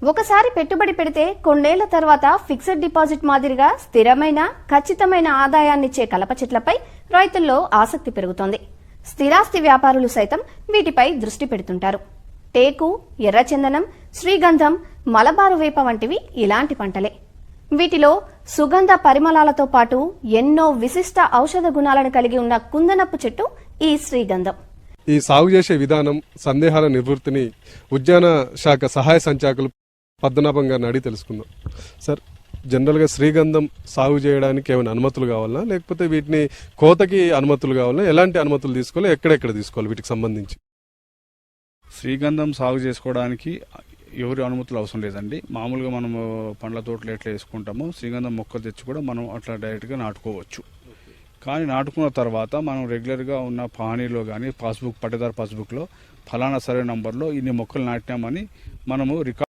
ఒకసారి పెట్టుబడి పెడితే కొన్నేళ్ల తర్వాత ఫిక్స్డ్ డిపాజిట్ మాదిరిగా స్థిరమైన ఖచ్చితమైన ఆదాయాన్నిచ్చే కలప చెట్లపై రైతుల్లో ఆసక్తి పెరుగుతోంది. స్థిరాస్తి వ్యాపారులు సైతం వీటిపై దృష్టి పెడుతుంటారు. టేకు, ఎర్రచందనం, శ్రీగంధం, మలబారు వేప వంటివి ఇలాంటి పంటలే. వీటిలో సుగంధ పరిమళాలతో పాటు ఎన్నో విశిష్ట ఔషధ గుణాలను కలిగి ఉన్న కుందనపు చెట్టు ఈ శ్రీగంధం. ఈ సాగు చేసే విధానం, సందేహాల నివృత్తిని ఉద్యాన శాఖ సహాయ సంచాలకులు పద్మనాభం గారిని అడిగి తెలుసుకుందాం. సార్, జనరల్గా శ్రీగంధం సాగు చేయడానికి ఏమైనా అనుమతులు కావాలా, లేకపోతే వీటిని కోతకి అనుమతులు కావాలా, ఎలాంటి అనుమతులు తీసుకోవాలి, ఎక్కడెక్కడ తీసుకోవాలి వీటికి సంబంధించి? శ్రీగంధం సాగు చేసుకోవడానికి ఎవరి అనుమతులు అవసరం లేదండి. మామూలుగా మనము పండ్ల తోటలు ఎట్లా వేసుకుంటామో శ్రీగంధం మొక్కలు తెచ్చి కూడా మనం అట్లా డైరెక్ట్గా నాటుకోవచ్చు. కానీ నాటుకున్న తర్వాత మనం రెగ్యులర్గా ఉన్న పానీలో కానీ పట్టదారు పాస్బుక్లో ఫలానా సర్వే నంబర్లో ఇన్ని మొక్కలు నాటినామని మనము రికార్డ్